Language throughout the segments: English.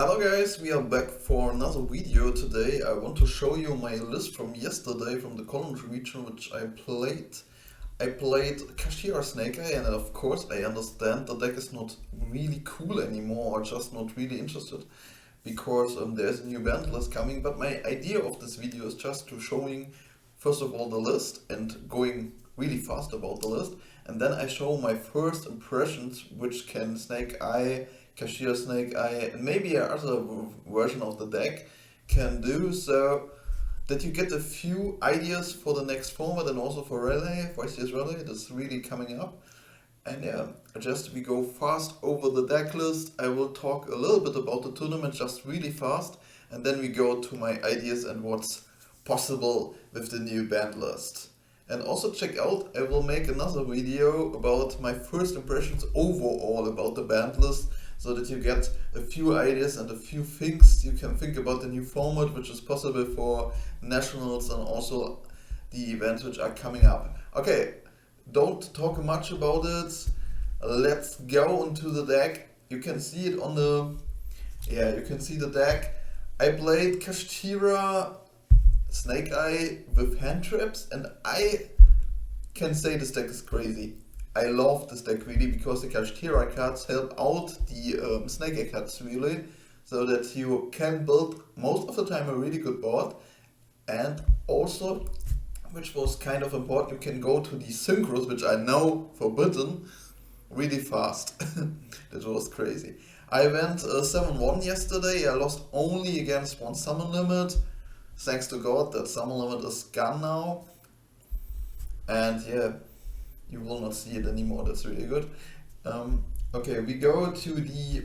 Hello guys, we are back for another video today. I want to show you my list from yesterday from the College region which I played. I played Kashtira Snake Eye, and of course I understand the deck is not really cool anymore or just not really interested because there's a new band list coming, but my idea of this video is just to showing first of all the list and going really fast about the list, and then I show my first impressions which can Snake Eye, Kashtira Snake Eye, and maybe another version of the deck can do, so that you get a few ideas for the next format and also for Relay, for ICS Relay, that's really coming up. And yeah, just we go fast over the deck list. I will talk a little bit about the tournament just really fast, and then we go to my ideas and what's possible with the new band list. And also check out, I will make another video about my first impressions overall about the band list, so that you get a few ideas and a few things you can think about the new format which is possible for nationals and also the events which are coming up. Okay, don't talk much about it. Let's go into the deck. You can see it on the, you can see the deck. I played Kashtira Snake Eye with hand traps, and I can say this deck is crazy. I love this deck really because the Kashtira cards help out the Snake Eye cards really, so that you can build most of the time a really good board, and also, which was kind of important, you can go to the synchros, which I know forbidden, really fast. That was crazy. I went 7-1 yesterday. I lost only against one summon limit. Thanks to God that summon limit is gone now. And yeah, you will not see it anymore, that's really good. Okay, we go to the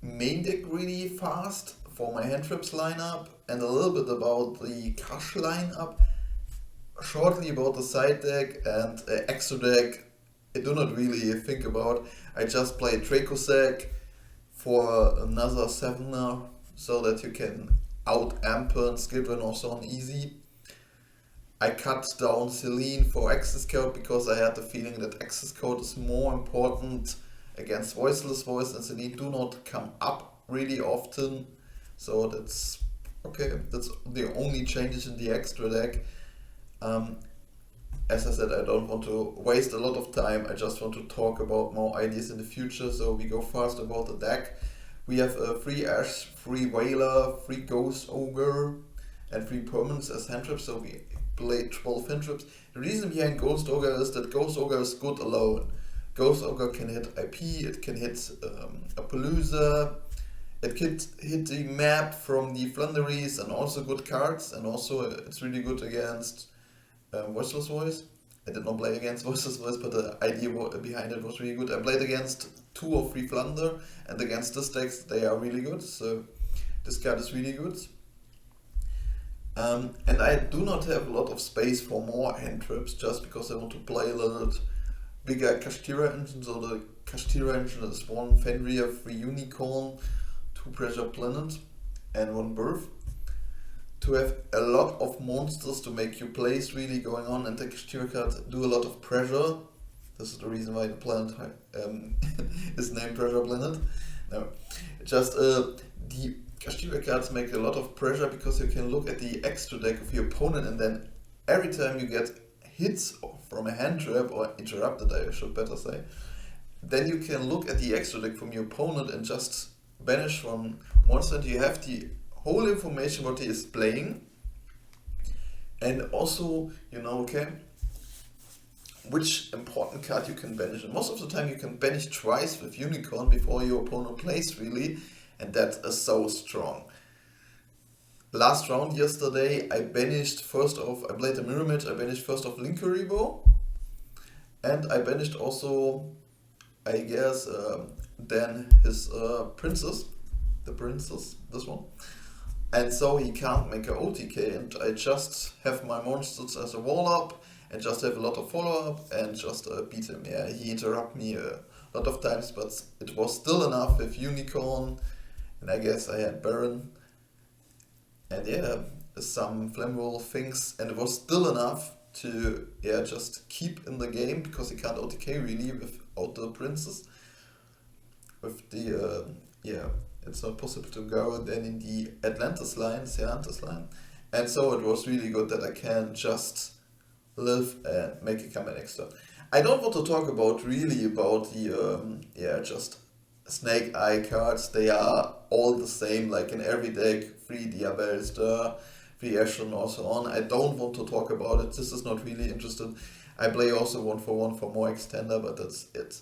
main deck really fast for my hand traps lineup, and a little bit about the Kash lineup, shortly about the side deck and extra deck. I do not really think about. I just played Dracossack for another 7er so that you can out amp and skill run also on easy. I cut down Celine for access code because I had the feeling that access code is more important against voiceless voice, and Celine do not come up really often. So that's okay, that's the only changes in the extra deck. As I said, I don't want to waste a lot of time, I just want to talk about more ideas in the future, so we go fast about the deck. We have 3 Ash, 3 Whaler, 3 Ghost Ogre, and 3 Permanents as hand traps, so we play 12 hand traps. The reason behind Ghost Ogre is that Ghost Ogre is good alone. Ghost Ogre can hit IP, it can hit a Palooza, it can hit the map from the Flanderies and also good cards, and also it's really good against Voiceless Voice. I did not play against Voiceless Voice, but the idea behind it was really good. I played against 2 or 3 Flander, and against this decks they are really good, so this card is really good. And I do not have a lot of space for more hand traps, just because I want to play a little bit bigger Kashtira engine. So the Kashtira engine is 1 Fenrir, 3 Unicorn, 2 Pressure Planet, and 1 Birth. To have a lot of monsters to make your plays really going on, and the Kashtira cards do a lot of pressure. This is the reason why the planet is named Pressure Planet. No, just the Kashtira cards make a lot of pressure because you can look at the extra deck of your opponent, and then every time you get hits from a hand trap, or interrupted I should better say, then you can look at the extra deck from your opponent and just banish from one side. You have the whole information what he is playing, and also you know, okay, which important card you can banish. And most of the time you can banish twice with Unicorn before your opponent plays really, and that is so strong. Last round yesterday I banished first off, I played a mirror match, I banished first off Linkuribo, and I banished also, I guess, then his princess, the princess, this one. And so he can't make a OTK, and I just have my monsters as a wall up and just have a lot of follow up and just beat him. Yeah, he interrupted me a lot of times, but it was still enough with Unicorn, and I guess I had Baron, and yeah, some Flammable things, and it was still enough to just keep in the game because he can't OTK really without the princess. With the it's not possible to go then in the Atlantis line, Atlantis line. And so it was really good that I can just live and make a comeback next turn. I don't want to talk about really about the just Snake Eye cards. They are all the same, like in every deck, 3 Diabellstar, 3 Ashen or so on. I don't want to talk about it. This is not really interested. I play also 1 for more extender, but that's it.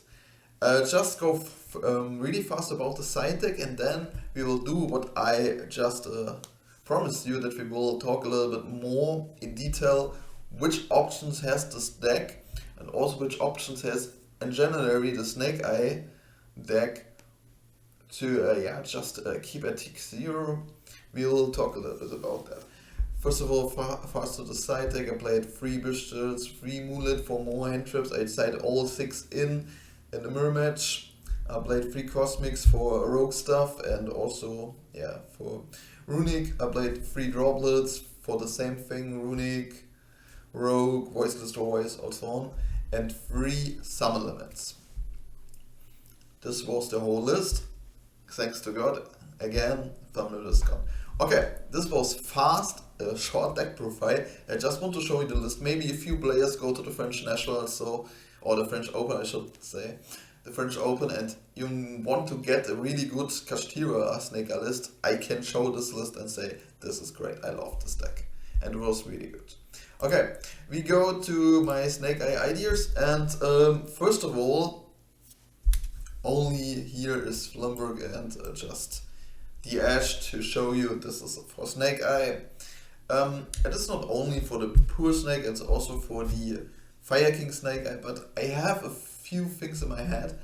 Just go really fast about the side deck, and then we will do what I just promised you, that we will talk a little bit more in detail which options has this deck, and also which options has in general the Snake Eye deck to just keep at tick 0. We will talk a little bit about that. First of all, fast to the side deck, I played 3 Bishtals, 3 Mulet for more hand traps. I decided all 6 in the mirror match. I played 3 Cosmics for rogue stuff, and also for Runic I played 3 Droplets for the same thing, Runic, Rogue, Voiceless Voice, also on, and 3 Summon Limits. This was the whole list. Thanks to God. Again, thumbnail is gone. Okay, this was fast, a short deck profile. I just want to show you the list. Maybe a few players go to the French National, or the French Open, I should say. The French Open, and you want to get a really good Kashtira Snake Eye list. I can show this list and say, this is great, I love this deck. And it was really good. Okay, we go to my Snake Eye ideas, and first of all, only here is Flimberg and just the Ash to show you this is for Snake Eye. It is not only for the pure Snake, it's also for the Fire King Snake Eye, but I have a few things in my head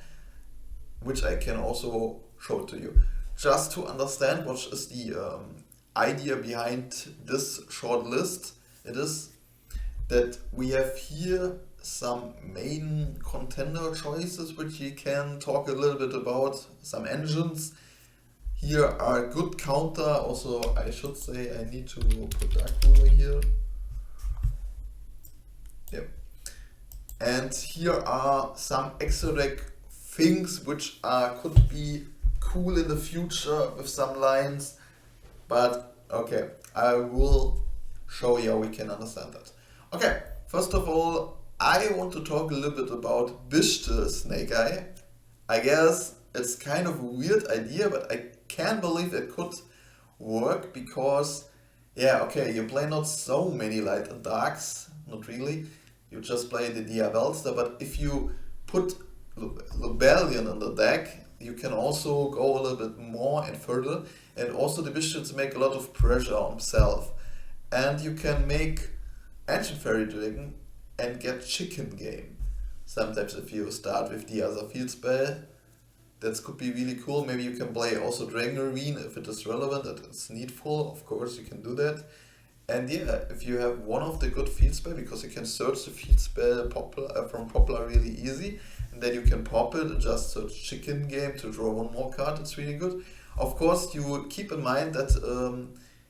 which I can also show to you. Just to understand what is the idea behind this short list, it is that we have here some main contender choices which you can talk a little bit about, some engines. Here are good counter, also I should say I need to put Dark Ruler here. Yep. And here are some extra deck things which could be cool in the future with some lines, but okay, I will show you how we can understand that. Okay, first of all, I want to talk a little bit about Bishte Snake Eye. I guess it's kind of a weird idea, but I can't believe it could work because, you play not so many light and darks, not really. You just play the Diabellstar, but if you put Rebellion in the deck, you can also go a little bit more and further, and also the Bishops make a lot of pressure on himself. And you can make Ancient Fairy Dragon and get Chicken Game. Sometimes if you start with the other field spell, that could be really cool. Maybe you can play also Dragon Ravine if it is relevant, that it's needful, of course you can do that. And if you have one of the good field spell, because you can search the field spell from Popular really easy, and then you can pop it and just search Chicken Game to draw one more card, it's really good. Of course you keep in mind that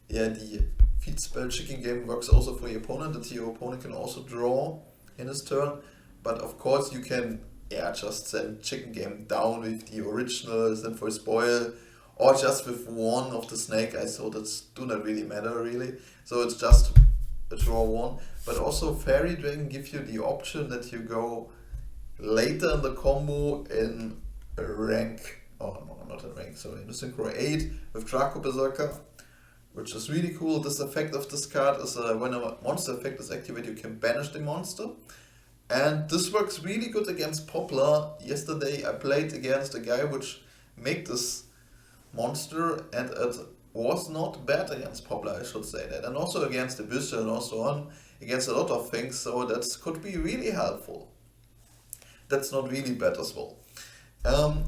the field spell Chicken Game works also for your opponent, that your opponent can also draw in his turn, but of course you can just send Chicken Game down with the original Send for Spoil, or just with one of the Snake Eyes, so that do not really matter really. So it's just a draw one. But also Fairy Dragon gives you the option that you go later in the combo in a rank, not a rank, sorry, in a Synchro 8 with Draco Berserker, which is really cool. This effect of this card is when a monster effect is activated, you can banish the monster. And this works really good against Poplar. Yesterday I played against a guy which made this monster, and it was not bad against Poplar, I should say that. And also against the Bishop and also on, against a lot of things, so that could be really helpful. That's not really bad as well.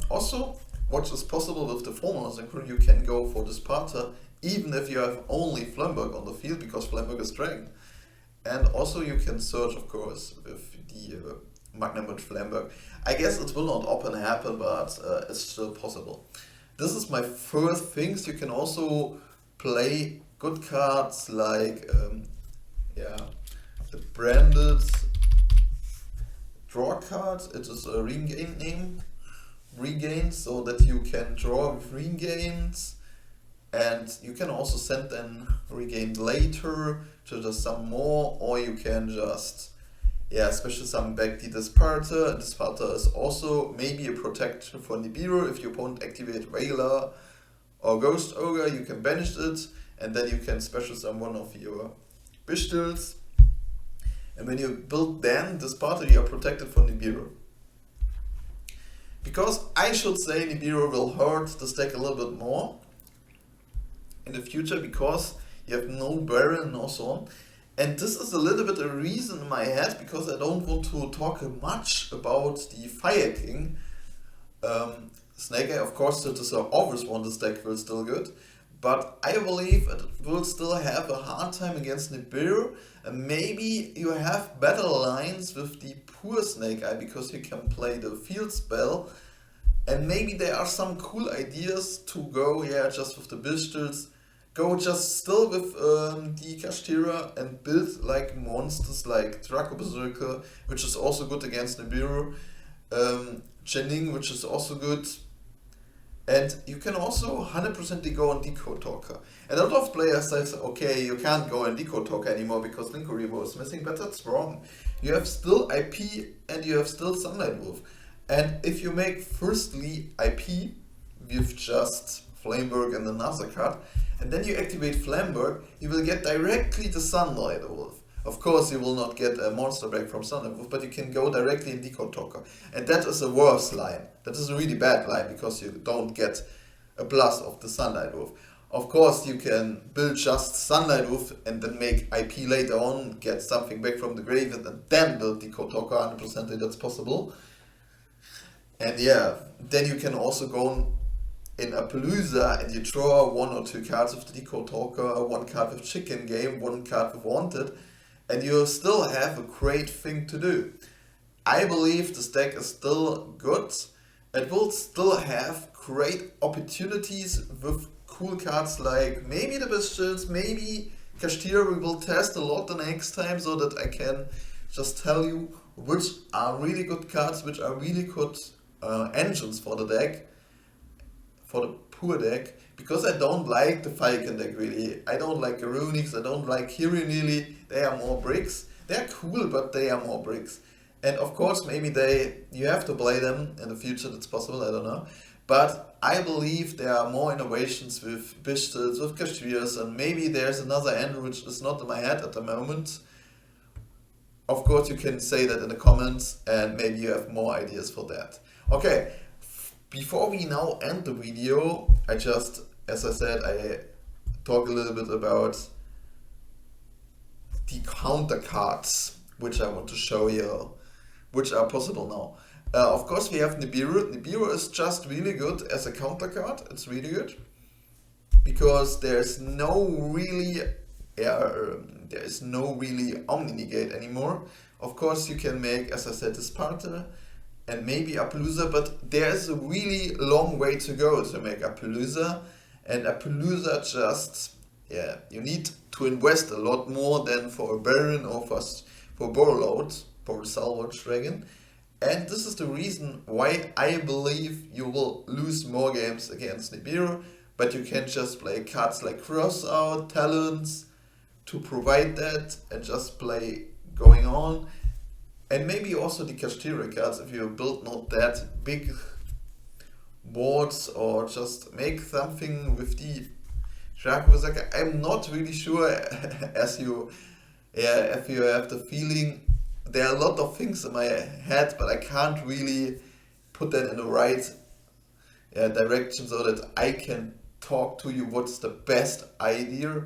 Also, what is possible with the Formula Synchro, you can go for this Sparta, even if you have only Flamberg on the field, because Flamberg is Dragon. And also you can search, of course, with the Magnum with Flamberg. I guess it will not often happen, but it's still possible. This is my first things. You can also play good cards like the branded draw cards. It is a ring game name. regains so that you can draw with regains, and you can also send then regain later to just some more, or you can just special summon back the Disparter. And Disparter is also maybe a protection for Nibiru. If your opponent activate Wailer or Ghost Ogre, you can banish it, and then you can special summon one of your Bistils. And when you build then Disparter, you are protected for Nibiru. Because I should say Nibiru will hurt the stack a little bit more in the future, because you have no Baron and so on. And this is a little bit a reason in my head, because I don't want to talk much about the Fire King. Snake Eye, of course, that is an obvious one, this deck will still good. But I believe it will still have a hard time against Nibiru, and maybe you have better lines with the poor Snake Eye, because you can play the field spell, and maybe there are some cool ideas to go, just with the Bistils, go just still with the Kashtira and build like monsters like Draco Berserker, which is also good against Nibiru, Chening, which is also good. And you can also 100% go on Decode Talker. And a lot of players say, okay, you can't go on Decode Talker anymore because Linkuribo is missing, but that's wrong. You have still IP and you have still Sunlight Wolf. And if you make firstly IP with just Flameberg and another card, and then you activate Flameberg, you will get directly the Sunlight Wolf. Of course, you will not get a monster back from Sunlight Wolf, but you can go directly in Decode Talker. And that is a worse line. That is a really bad line, because you don't get a plus of the Sunlight Wolf. Of course, you can build just Sunlight Wolf and then make IP later on, get something back from the grave, and then build Decode Talker 100%, that's possible. And then you can also go in Appaloosa and you draw 1 or 2 cards with the Decode Talker, 1 card with Chicken Game, 1 card with Wanted, and you still have a great thing to do. I believe this deck is still good. It will still have great opportunities with cool cards like maybe the Bistils, maybe Kashtira. We will test a lot the next time, so that I can just tell you which are really good cards, which are really good engines for the deck, for the poor deck, because I don't like the Falcon deck really. I don't like Garunix, I don't like Kirin really. They are more bricks. They are cool, but they are more bricks. And of course, maybe you have to play them in the future, that's possible, I don't know. But I believe there are more innovations with Bistils, with Kashtiras, and maybe there's another end which is not in my head at the moment. Of course, you can say that in the comments, and maybe you have more ideas for that. Okay, before we now end the video, as I said, I talk a little bit about the counter cards, which I want to show you, which are possible now. Of course, we have Nibiru. Nibiru is just really good as a counter card. It's really good because there's no really Omni-Negate anymore. Of course, you can make, as I said, Disparter and maybe Appaloosa, but there's a really long way to go to make Appaloosa. And Appaloosa just, you need to invest a lot more than for a Baron or for Borreload, for a Salvage Dragon. And this is the reason why I believe you will lose more games against Nibiru, but you can just play cards like Crossout, Talons to provide that and just play going on. And maybe also the Kashtira cards if you build not that big boards, or just make something with the Draco Berserker. I'm not really sure if you have the feeling. There are a lot of things in my head, but I can't really put that in the right direction so that I can talk to you what's the best idea.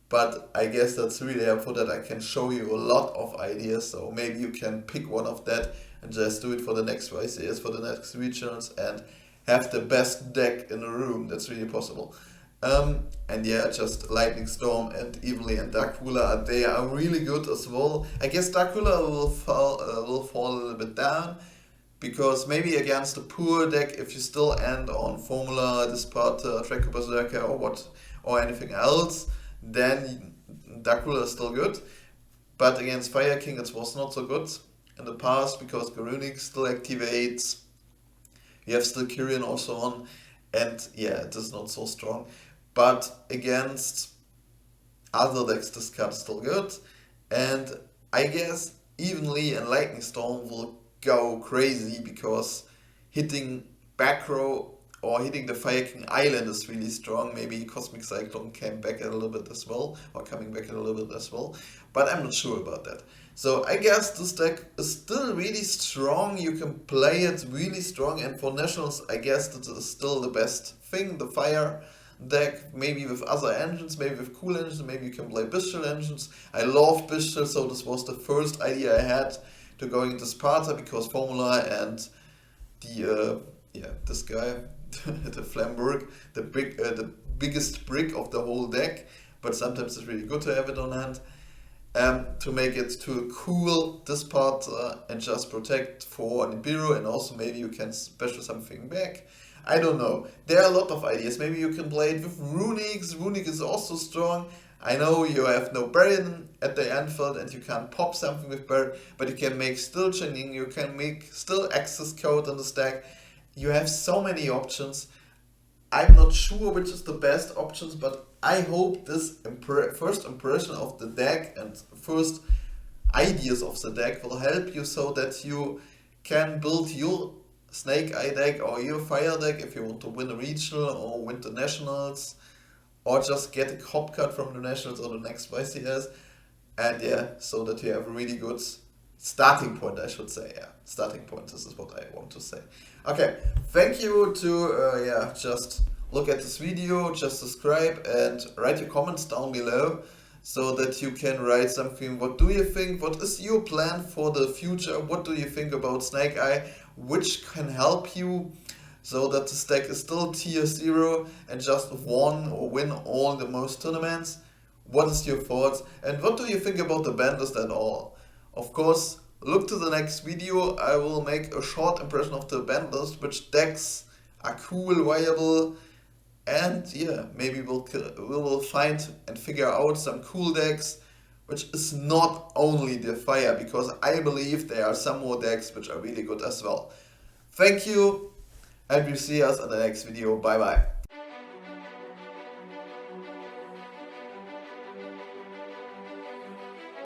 But I guess that's really helpful that I can show you a lot of ideas, so maybe you can pick one of that and just do it for the next YCS, for the next regionals, and have the best deck in the room. That's really possible. And just Lightning Storm and Evilly and Darkruler, they are really good as well. I guess Darkruler will fall a little bit down, because maybe against the poor deck, if you still end on Formula, Disparter, Draco Berserker or anything else, then Darkruler is still good. But against Fire King it was not so good in the past, because Garunix still activates You have still Kyrian also on, and yeah, it is not so strong. But against other decks, this card is still good. And I guess Evenly and Lightning Storm will go crazy because hitting back row or hitting the Fire King Island is really strong. Maybe Cosmic Cyclone came back a little bit as well, or coming back a little bit as well. But I'm not sure about that. So I guess this deck is still really strong. You can play it really strong, and for Nationals, I guess this is still the best thing. The Fire deck, maybe with other engines, maybe with cool engines, maybe you can play Bestial engines. I love Bestial, so this was the first idea I had to go into Sparta, because Formula and the this guy, the Flamberg, the biggest brick of the whole deck, but sometimes it's really good to have it on hand. To make it to a cool this part and just protect for Nibiru, and also maybe you can special something back. I don't know. There are a lot of ideas. Maybe you can play it with Runics. Runic is also strong. I know you have no Baron at the end field and you can't pop something with Baron, but you can make still Channing, you can make still access code on the stack. You have so many options. I'm not sure which is the best options, but I hope this first impression of the deck and first ideas of the deck will help you so that you can build your Snake Eye deck or your Fire deck if you want to win a regional or win the Nationals, or just get a hop card from the Nationals or the next YCS. And yeah, so that you have a really good starting point, I should say. Yeah, starting point, this is what I want to say. Okay, thank you to just look at this video, just subscribe and write your comments down below so that you can write something. What do you think? What is your plan for the future? What do you think about Snake Eye? Which can help you so that the stack is still tier 0 and just won or win all the most tournaments? What is your thoughts? And what do you think about the ban list at all? Of course, look to the next video. I will make a short impression of the ban list, which decks are cool, viable, and yeah, maybe we will find and figure out some cool decks, which is not only the Fire, because I believe there are some more decks which are really good as well. Thank you, and we'll see us in the next video. Bye bye.